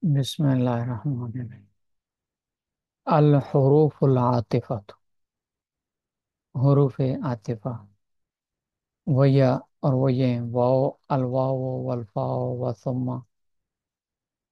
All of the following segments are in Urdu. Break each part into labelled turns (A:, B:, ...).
A: بسم اللہ الرحمن الرحیم۔ الحروف العاطفہ، حروف عاطفہ، ویا اور وہ یہ ہیں: واو، الواو والفاء و ثم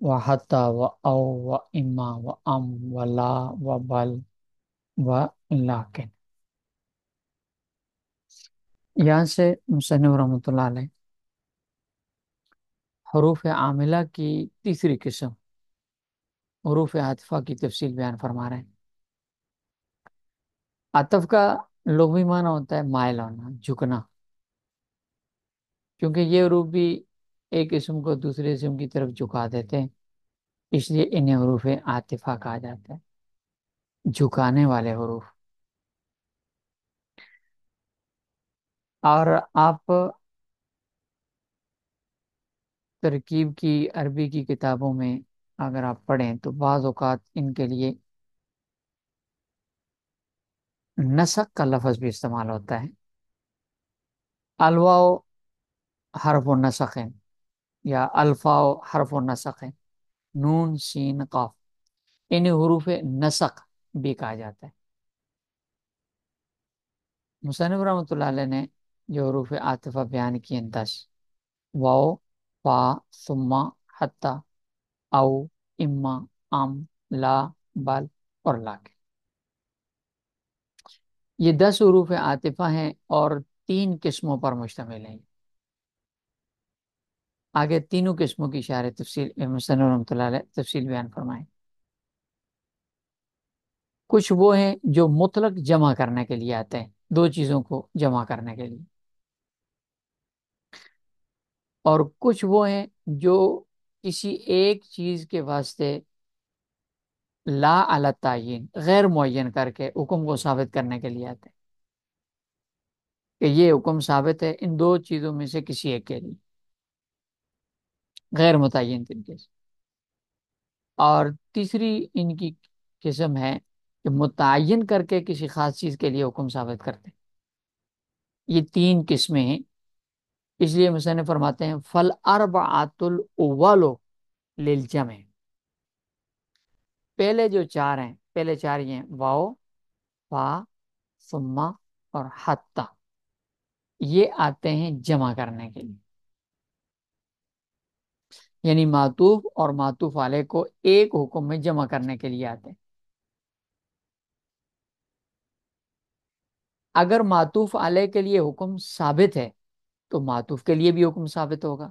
A: و حتی و او و اما و ام و لا و بل و لیکن۔ یہاں سے مصنف رحمۃ اللہ علیہ حروف عاملہ کی تیسری قسم حروف عاطفہ کی تفصیل بیان فرما رہے ہیں۔ عطف کا لغوی معنی ہوتا ہے مائل ہونا، جھکنا، کیونکہ یہ حروف بھی ایک اسم کو دوسرے اسم کی طرف جھکا دیتے ہیں، اس لیے انہیں حروف عاطفہ کہا جاتا ہے، جھکانے والے حروف۔ اور آپ ترکیب کی عربی کی کتابوں میں اگر آپ پڑھیں تو بعض اوقات ان کے لیے نسق کا لفظ بھی استعمال ہوتا ہے۔ الواو حرف و نسق ہے، یا الفاء حرف و نسق ہے، نون سین قاف، انہیں حروف نسق بھی کہا جاتا ہے۔ مصنف رحمۃ اللہ علیہ نے جو حروف عاطفہ بیان کیے ہیں 10: واو، فا، ثم، حتی، او، اما، ام، لا، بل اور لاکن۔ یہ 10 حروف عاطفہ ہیں اور 3 قسموں پر مشتمل ہیں۔ آگے تینوں قسموں کی اشارے تفصیل مصنف رحمۃ اللہ علیہ تفصیل بیان فرمائیں۔ کچھ وہ ہیں جو مطلق جمع کرنے کے لیے آتے ہیں، دو چیزوں کو جمع کرنے کے لیے، اور کچھ وہ ہیں جو کسی ایک چیز کے واسطے لا علی تعین، غیر معین کر کے حکم کو ثابت کرنے کے لیے آتے ہیں کہ یہ حکم ثابت ہے ان دو چیزوں میں سے کسی ایک کے لیے، غیر متعین طریقے سے۔ اور تیسری ان کی قسم ہے کہ متعین کر کے کسی خاص چیز کے لیے حکم ثابت کرتے ہیں۔ یہ 3 قسمیں ہیں، اس لیے مصنف فرماتے ہیں فالاربعۃ الاول للجمع۔ پہلے جو 4 ہیں، پہلے 4 یہ ہیں: واو، فا، ثم اور حتی، یہ آتے ہیں جمع کرنے کے لیے، یعنی معطوف اور معطوف علیہ کو ایک حکم میں جمع کرنے کے لیے آتے ہیں۔ اگر معطوف علیہ کے لیے حکم ثابت ہے تو معطوف کے لیے بھی حکم ثابت ہوگا،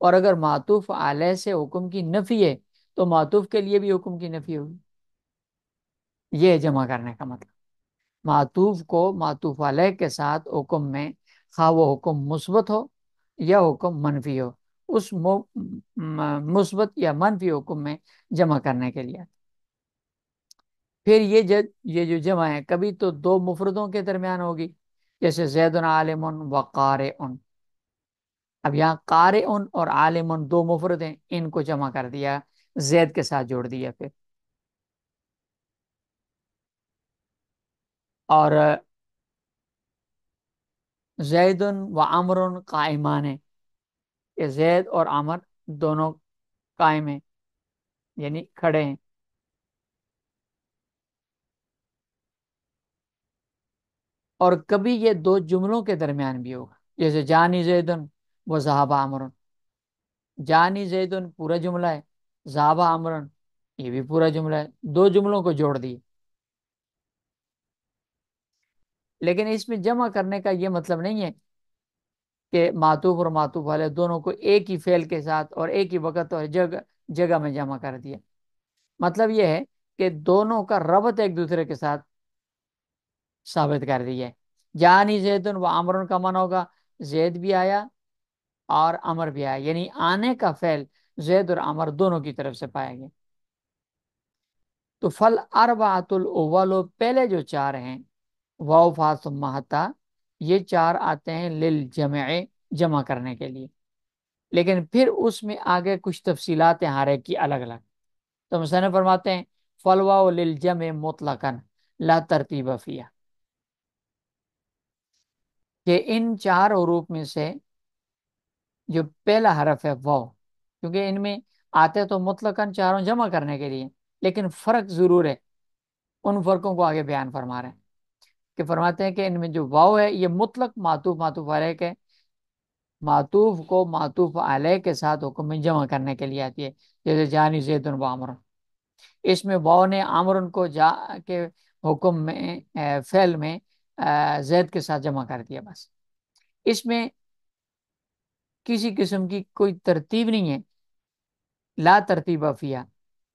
A: اور اگر معطوف علیہ سے حکم کی نفی ہے تو معطوف کے لیے بھی حکم کی نفی ہوگی۔ یہ ہے جمع کرنے کا مطلب، معطوف کو معطوف علیہ کے ساتھ حکم میں، خواہ وہ حکم مثبت ہو یا حکم منفی ہو، اس مثبت یا منفی حکم میں جمع کرنے کے لیے۔ پھر یہ جو جمع ہے کبھی تو 2 مفردوں کے درمیان ہوگی، جیسے زید عالم و قارئ۔ اب یہاں قارئ اور عالم 2 مفرد ہیں، ان کو جمع کر دیا، زید کے ساتھ جوڑ دیا پھر۔ اور زید و عمر قائمان ہے، کہ زید اور عمر دونوں قائم ہیں، یعنی کھڑے ہیں۔ اور کبھی یہ 2 جملوں کے درمیان بھی ہوگا، جیسے جانی زیدن و ذہب عمر۔ جانی زیدن پورا جملہ ہے، ذہب عمر یہ بھی پورا جملہ ہے، 2 جملوں کو جوڑ دیے۔ لیکن اس میں جمع کرنے کا یہ مطلب نہیں ہے کہ معطوف اور معطوف والے دونوں کو ایک ہی فعل کے ساتھ اور ایک ہی وقت اور جگہ میں جمع کر دیا۔ مطلب یہ ہے کہ دونوں کا ربط ایک دوسرے کے ساتھ ثابت کر دیا ہے۔ جانی زیدن و عمرن کا من ہوگا زید بھی آیا اور عمر بھی آیا، یعنی آنے کا فعل زید اور عمر دونوں کی طرف سے پایا گیا۔ تو فل اربعۃ الاول، پہلے جو 4 ہیں، واو، فا، ثم، حتی، یہ 4 آتے ہیں للجمع، جمع کرنے کے لیے، لیکن پھر اس میں آگے کچھ تفصیلات ہیں ہر ایک کی الگ الگ۔ تو مصنف فرماتے ہیں فالواو للجمع مطلقاً لا ترتیب فیہا، کہ ان 4 حروف میں سے جو پہلا حرف ہے واو، کیونکہ ان میں آتے تو مطلقاً چاروں جمع کرنے کے لیے، لیکن فرق ضرور ہے، ان فرقوں کو آگے بیان فرما رہے ہیں، کہ فرماتے ہیں کہ ان میں جو واو ہے یہ مطلق معطوف معطوف علیہ کے، معطوف کو معطوف علیہ کے ساتھ حکم میں جمع کرنے کے لیے آتی ہے، جیسے جانی زید و عمر، اس میں واو نے عمر کو جا کے حکم میں فعل میں زید کے ساتھ جمع کر دیا بس، اس میں کسی قسم کی کوئی ترتیب نہیں ہے، لا ترتیب فیہا،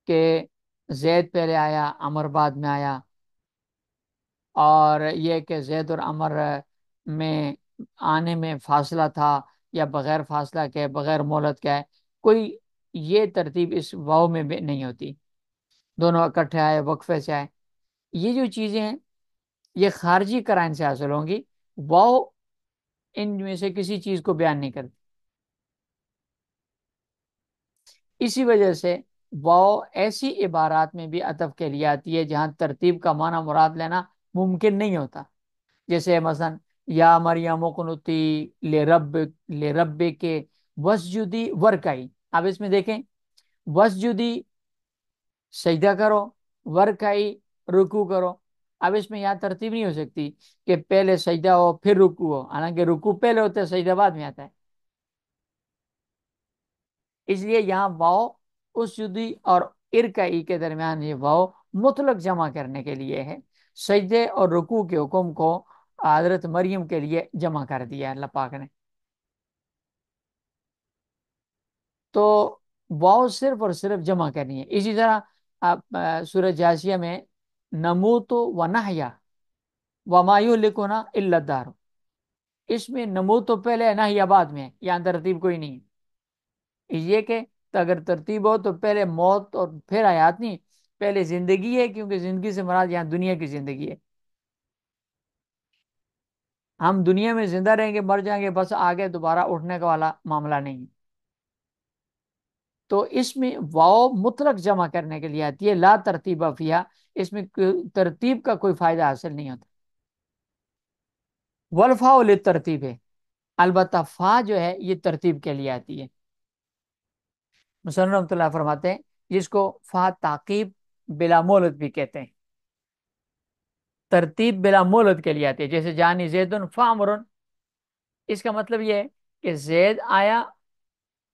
A: کہ زید پہلے آیا عمر بعد میں آیا، اور یہ کہ زید اور عمر میں آنے میں فاصلہ تھا یا بغیر فاصلہ کے، بغیر مہلت کے ہے، کوئی یہ ترتیب اس واو میں بھی نہیں ہوتی، دونوں اکٹھے آئے وقفے سے آئے، یہ جو چیزیں ہیں یہ خارجی قرائن سے حاصل ہوں گی، واو ان میں سے کسی چیز کو بیان نہیں کرتی، اسی وجہ سے واو ایسی عبارات میں بھی عطف کے لیے آتی ہے جہاں ترتیب کا معنی مراد لینا ممکن نہیں ہوتا، جیسے مثلا یا مریم قنوتی لے رب کے وسجدی ورکائی، اب اس میں دیکھیں وسجدی سجدہ کرو، ورکائی رکو کرو، اب اس میں یہاں ترتیب نہیں ہو سکتی کہ پہلے سجدہ ہو پھر رکو ہو، حالانکہ رکو پہلے ہوتا ہے سجدہ بعد میں آتا ہے، اس لیے یہاں واؤ اس جدی اور ارکائی کے درمیان یہ واؤ مطلق جمع کرنے کے لیے ہے، سجدے اور رکوع کے حکم کو حضرت مریم کے لیے جمع کر دیا اللہ پاک نے، تو واؤ صرف اور صرف جمع کرنی ہے، اسی طرح آپ سورہ جاسیہ میں نموت و نحیا وما یہلکنا الا الدہر، اس میں نموت تو پہلے ہے نحیا بعد میں ہے، یہاں ترتیب کوئی نہیں ہے، یہ کہ اگر ترتیب ہو تو پہلے موت اور پھر حیات نہیں، پہلے زندگی ہے، کیونکہ زندگی سے مراد یہاں دنیا کی زندگی ہے، ہم دنیا میں زندہ رہیں گے مر جائیں گے بس، آگے دوبارہ اٹھنے کا والا معاملہ نہیں، تو اس میں واو مطلق جمع کرنے کے لیے آتی ہے، لا ترتیب فیہا، اس میں ترتیب کا کوئی فائدہ حاصل نہیں ہوتا، والفاء للترتیب ہے، البتہ فا جو ہے یہ ترتیب کے لیے آتی ہے، مصنف رحمۃ اللہ فرماتے ہیں جس کو فا تعقیب بلا مولد بھی کہتے ہیں، ترتیب بلا مولد کے لیے آتی ہے، جیسے جانی زید فامرن، اس کا مطلب یہ ہے کہ زید آیا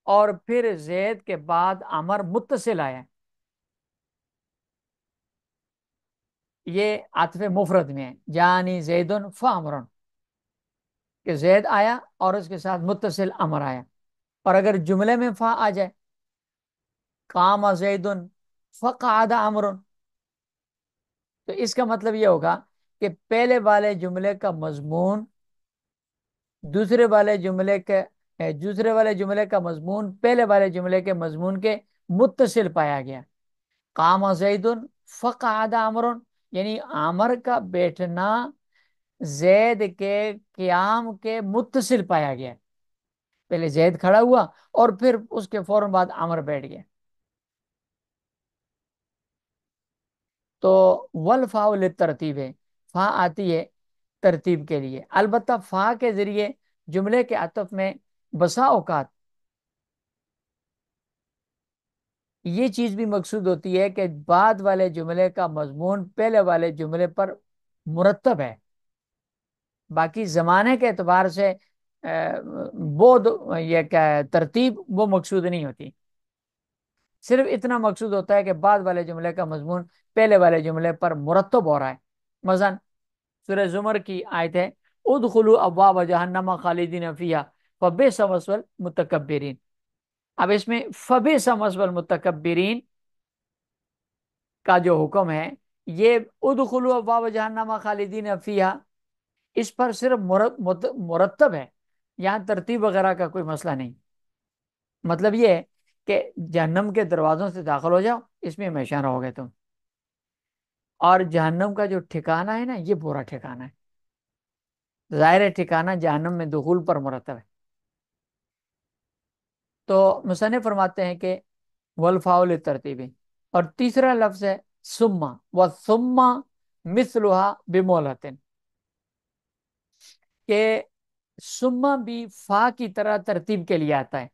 A: اور پھر زید کے بعد امر متصل آیا، یہ عطف مفرد میں ہے، جانی زید فامرن، کہ زید آیا اور اس کے ساتھ متصل امر آیا، اور اگر جملے میں فا آ جائے قام زید فقعد امر، تو اس کا مطلب یہ ہوگا کہ پہلے والے جملے کا مضمون دوسرے والے جملے کا مضمون پہلے والے جملے کے مضمون کے متصل پایا گیا، قام زید فقعد عمر، یعنی عامر کا بیٹھنا زید کے قیام کے متصل پایا گیا، پہلے زید کھڑا ہوا اور پھر اس کے فوراً بعد عمر بیٹھ گیا، تو والفاء للترتیب ہے، فا آتی ہے ترتیب کے لیے، البتہ فا کے ذریعے جملے کے عطف میں بسا اوقات یہ چیز بھی مقصود ہوتی ہے کہ بعد والے جملے کا مضمون پہلے والے جملے پر مرتب ہے، باقی زمانے کے اعتبار سے یہ کیا ہے ترتیب وہ مقصود نہیں ہوتی، صرف اتنا مقصود ہوتا ہے کہ بعد والے جملے کا مضمون پہلے والے جملے پر مرتب ہو رہا ہے، مثلا سورہ زمر کی آیت ہے ادخلوا ابواب جہنم خالدین فیہا فبئس مثوی المتکبرین، اب اس میں فبئس مثوی المتکبرین کا جو حکم ہے یہ ادخلوا ابواب جہنم خالدین فیہا اس پر صرف مرتب ہے، یہاں ترتیب وغیرہ کا کوئی مسئلہ نہیں، مطلب یہ ہے کہ جہنم کے دروازوں سے داخل ہو جاؤ اس میں ہمیشہ رہو گے تم، اور جہنم کا جو ٹھکانہ ہے نا یہ برا ٹھکانہ ہے، ظاہر ٹھکانہ جہنم میں دخول پر مرتب ہے، تو مصنف فرماتے ہیں کہ والفاء للترتیب، اور تیسرا لفظ ہے ثم، وثم مثلها بمولۃ، کہ ثم بھی فا کی طرح ترتیب کے لیے آتا ہے،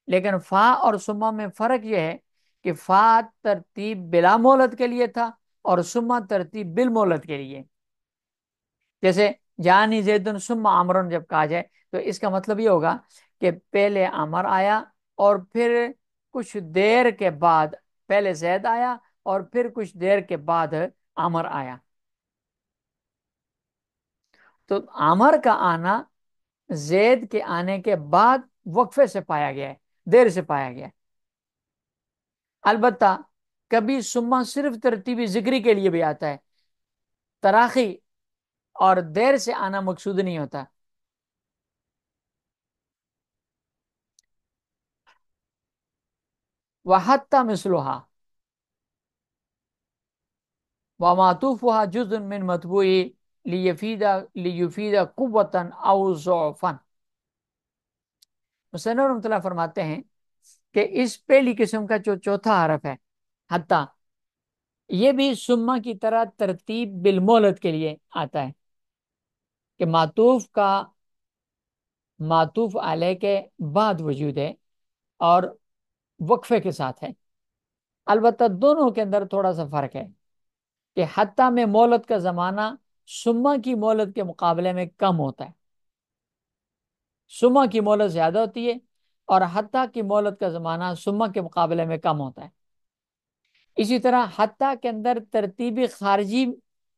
A: لیکن فا اور سما میں فرق یہ ہے کہ فا ترتیب بلا مولد کے لیے تھا اور سما ترتیب بالمولد کے لیے. جیسے جانی زیدن ثم عمرن جب کہا جائے تو اس کا مطلب یہ ہوگا کہ پہلے عمر آیا اور پھر کچھ دیر کے بعد پہلے زید آیا اور پھر کچھ دیر کے بعد عمر آیا. تو عمر کا آنا زید کے آنے کے بعد وقفے سے پایا گیا ہے، دیر سے پایا گیا ہے. البتہ کبھی سما صرف ترتیبی ذکری کے لیے بھی آتا ہے، تراخی اور دیر سے آنا مقصود نہیں ہوتا. وحتی مثلها ومعطوفها جزء من مطبوعی لیفید قوتا او ضعفا. مصنف رحمۃ اللہ فرماتے ہیں کہ اس پہلی قسم کا جو چوتھا حرف ہے حتی، یہ بھی سما کی طرح ترتیب بالمولد کے لیے آتا ہے کہ معطوف کا معطوف علیہ کے بعد وجود ہے اور وقفے کے ساتھ ہے. البتہ دونوں کے اندر تھوڑا سا فرق ہے کہ حتی میں مولد کا زمانہ سما کی مولد کے مقابلے میں کم ہوتا ہے، سما کی مولد زیادہ ہوتی ہے اور حتی کی مولد کا زمانہ سما کے مقابلے میں کم ہوتا ہے. اسی طرح حتی کے اندر ترتیبی خارجی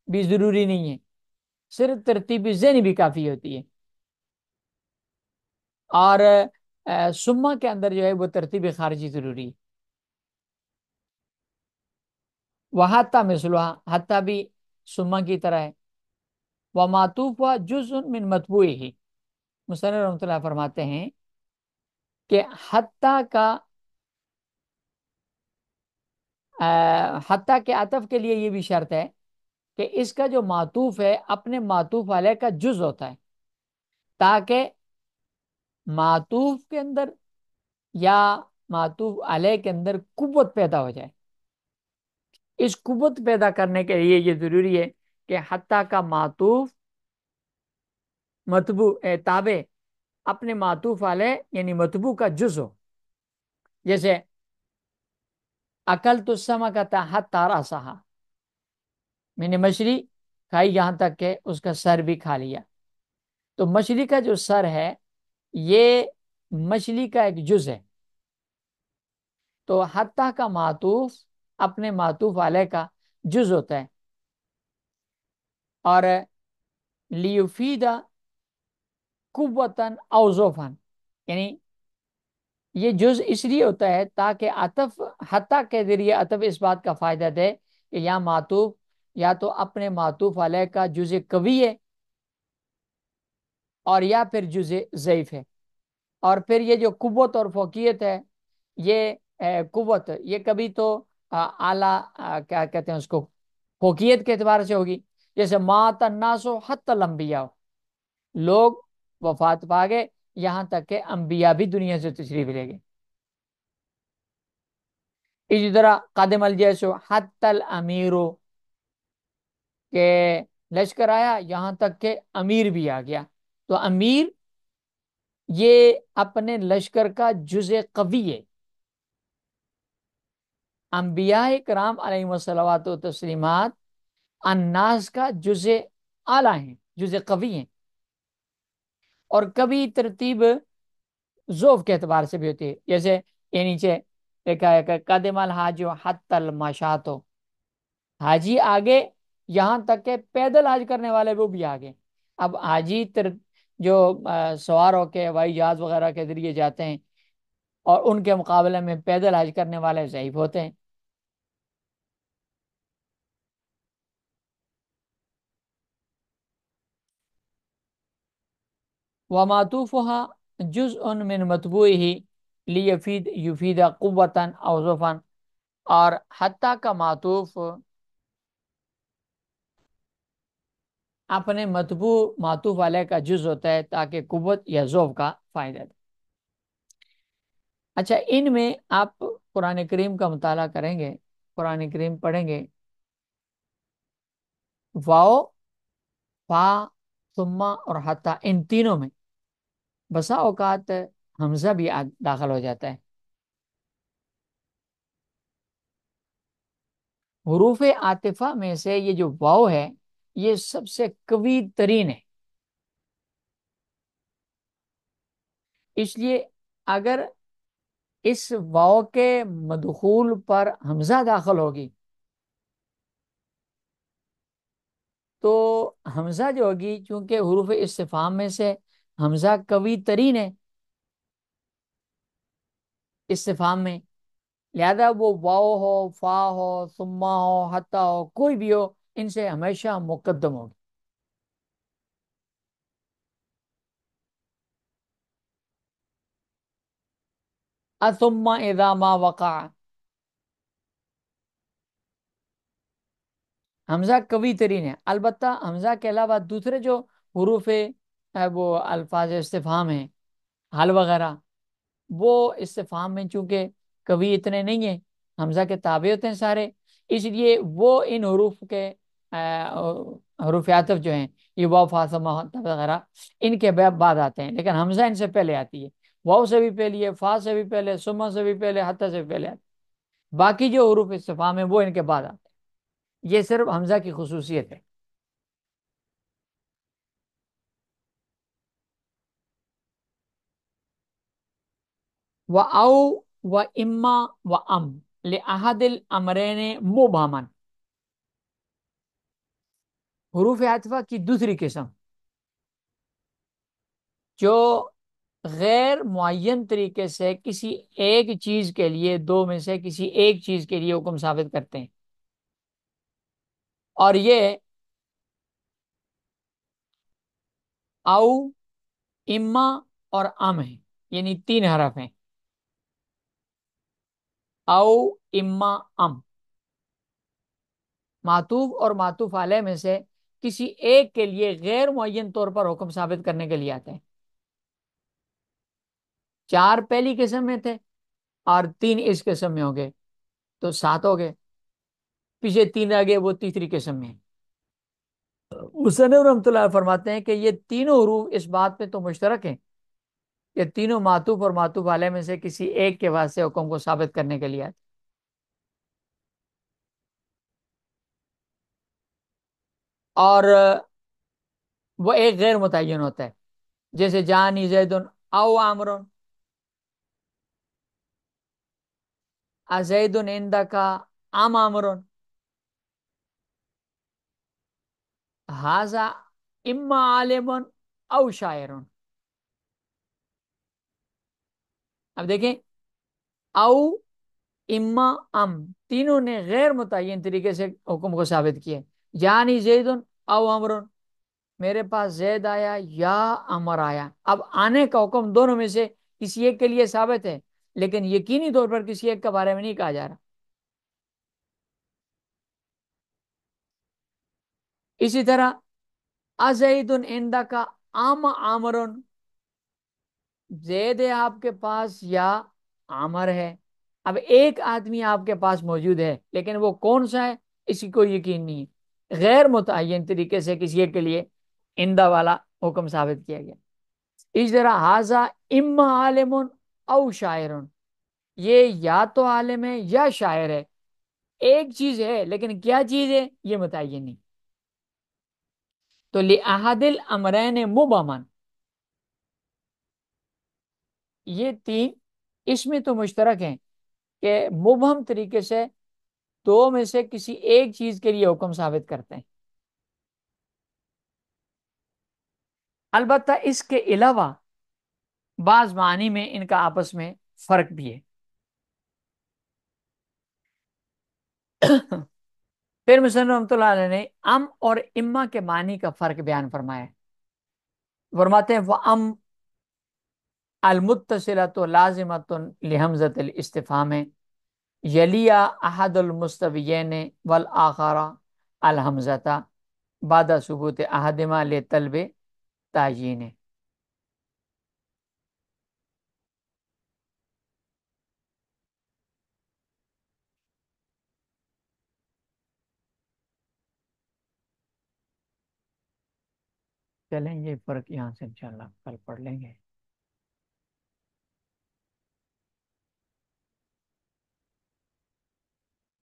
A: بھی ضروری نہیں ہے، صرف ترتیبی ذہنی بھی کافی ہوتی ہے. اور سما کے اندر جو ہے وہ ترتیبی خارجی ضروری ہے. وہ حتی مثلها، حتی بھی سما کی طرح ہے. وہ معطوف ہوا جزء من مطبوعی ہی. مصنف رحمۃ اللہ فرماتے ہیں کہ حتی کا حتی کے عطف کے لیے یہ بھی شرط ہے کہ اس کا جو معطوف ہے اپنے معطوف علیہ کا جز ہوتا ہے، تاکہ معطوف کے اندر یا معطوف علیہ کے اندر قوت پیدا ہو جائے. اس قوت پیدا کرنے کے لیے یہ ضروری ہے کہ حتی کا معطوف مطبوع تابع اپنے معطوف علیہ یعنی مطبوع کا جز ہو. جیسے اکل تو سما کا تحت تارا سہا، میں نے مچھلی کھائی یہاں تک کہ اس کا سر بھی کھا لیا. تو مچھلی کا جو سر ہے یہ مچھلی کا ایک جز ہے. تو حتی کا معطوف اپنے معطوف علیہ کا جز ہوتا ہے. اور لیفیدہ قوتاً او ضعفاً، یعنی یہ جز اس لیے ہوتا ہے تاکہ عطف حتی کے ذریعے عطف اس بات کا فائدہ دے کہ یا معطوف یا تو اپنے معطوف علیہ کا جز قوی ہے اور یا پھر جز ضعیف ہے. اور پھر یہ جو قوت اور فوقیت ہے یہ قوت یہ کبھی تو اعلیٰ کیا کہتے ہیں اس کو فوقیت کے اعتبار سے ہوگی. جیسے مات الناس حتی الانبیاء، لوگ وفات پا گئے یہاں تک کہ انبیاء بھی دنیا سے تشریف لے گئے. اسی طرح قادم الجیش حتی الامیر، کہ لشکر آیا یہاں تک کہ امیر بھی آ گیا. تو امیر یہ اپنے لشکر کا جز قوی ہے. انبیاء کرام علیہ الصلوات و تسلیمات الناس کا جز اعلیٰ ہیں، جز قوی ہیں. اور کبھی ترتیب ذوف کے اعتبار سے بھی ہوتی ہے. جیسے یہ نیچے لکھا ہے کہ قدم الحاج حتی المشاۃ، حاجی آگے یہاں تک کہ پیدل حاج کرنے والے وہ بھی آگے. اب حاجی جو سوار ہو کے ہوائی جہاز وغیرہ کے ذریعے جاتے ہیں اور ان کے مقابلے میں پیدل حاج کرنے والے ضعیف ہوتے ہیں. وَمَعْطُوفُهَا جُزْءٌ مِّن مَطْبُوعِهِ لِيَفِيدَ قُوَّةً أَوْ ضَعْفًا، اور حتی کا معطوف اپنے مطبوع معطوف علیہ کا جز ہوتا ہے تاکہ قوت یا ضعف کا فائدہ دے. اچھا، ان میں آپ قرآن کریم کا مطالعہ کریں گے، قرآن کریم پڑھیں گے، واو، فا، ثم اور حتی، ان تینوں میں بسا اوقات حمزہ بھی داخل ہو جاتا ہے۔ حروف عاطفہ میں سے یہ جو واو ہے یہ سب سے قوی ترین ہے، اس لیے اگر اس واو کے مدخول پر حمزہ داخل ہوگی تو حمزہ جو ہوگی، چونکہ حروف استفہام میں سے حمزہ قوی ترین ہے استفہام میں، لہذا وہ واو ہو، فا ہو، ثم ہو، حتی ہو، کوئی بھی ہو، ان سے ہمیشہ مقدم ہوگی۔ ثم اذا ما وقع، حمزہ قوی ترین ہے۔ البتہ حمزہ کے علاوہ دوسرے جو حروف وہ الفاظ استفہام ہیں، حل وغیرہ، وہ استفہام میں چونکہ قوی اتنے نہیں ہیں، حمزہ کے تابع ہوتے ہیں سارے، اس لیے وہ ان حروف کے حروف عطف جو ہیں، یہ واو، فا، ثم وغیرہ، ان کے بعد آتے ہیں، لیکن حمزہ ان سے پہلے آتی ہے، واو سے بھی پہلے ہے، فا سے بھی پہلے، ثم سے بھی پہلے، حتی سے بھی پہلے آتی ہے۔ باقی جو حروف استفہام ہیں وہ ان کے بعد آتے ہیں، یہ صرف حمزہ کی خصوصیت ہے۔ و او و اما و ام لأحد الامرین مبہمن، حروف عطفہ کی دوسری قسم جو غیر معین طریقے سے کسی ایک چیز کے لیے، دو میں سے کسی ایک چیز کے لیے حکم ثابت کرتے ہیں، اور یہ او، اما اور ام ہیں، یعنی تین حرف ہیں، او، اما، ام، معطوف اور معطوف علیہ میں سے کسی ایک کے لیے غیر معین طور پر حکم ثابت کرنے کے لیے آتے ہیں۔ چار پہلی قسم میں تھے اور تین اس قسم میں ہو گئے، تو سات ہو گئے، پیچھے تین آ گئے، وہ تیسری قسم میں۔ مصنف رحمۃ اللہ فرماتے ہیں کہ یہ تینوں حروف اس بات پہ تو مشترک ہیں کہ تینوں معطوف اور معطوف علیہ میں سے کسی ایک کے واسطے حکم کو ثابت کرنے کے لیے آتے ہیں، اور وہ ایک غیر متعین ہوتا ہے، جیسے جانی زید او عامر، ازید عندک ام عامر، ہاذا اما عالم او شاعر۔ اب دیکھیں، او، اما، ام، تینوں نے غیر متعین طریقے سے حکم کو ثابت کیا، جانی زید او امر، میرے پاس زید آیا یا امر آیا۔ اب آنے کا حکم دونوں میں سے کسی ایک کے لیے ثابت ہے، لیکن یقینی طور پر کسی ایک کے بارے میں نہیں کہا جا رہا۔ اسی طرح ازید عندک ام عامر، زید ہے آپ کے پاس یا عامر ہے؟ اب ایک آدمی آپ کے پاس موجود ہے لیکن وہ کون سا ہے اس کی کوئی یقین نہیں ہے، غیر متعین طریقے سے کسی ایک کے لیے اندہ والا حکم ثابت کیا گیا۔ اس طرح حاضہ اما عالم او شاعر، یہ یا تو عالم ہے یا شاعر ہے، ایک چیز ہے لیکن کیا چیز ہے یہ متعین نہیں۔ تو لأحد الامرین مبہمن، یہ تین اس میں تو مشترک ہیں کہ مبہم طریقے سے دو میں سے کسی ایک چیز کے لیے حکم ثابت کرتے ہیں، البتہ اس کے علاوہ بعض معنی میں ان کا آپس میں فرق بھی ہے۔ پھر مصنف رحمۃ اللہ علیہ نے ام اور اما کے معنی کا فرق بیان فرمایا ہے، فرماتے ہیں وہ ام المتصلۃ لازمۃ لحمزۃ الاستفہام یلیا احد المستویین والآخر الحمزۃ بعد ثبوت احدہما لطلب تعیین۔ چلیں یہ فرق یہاں سے انشاءاللہ کل پڑھ لیں گے۔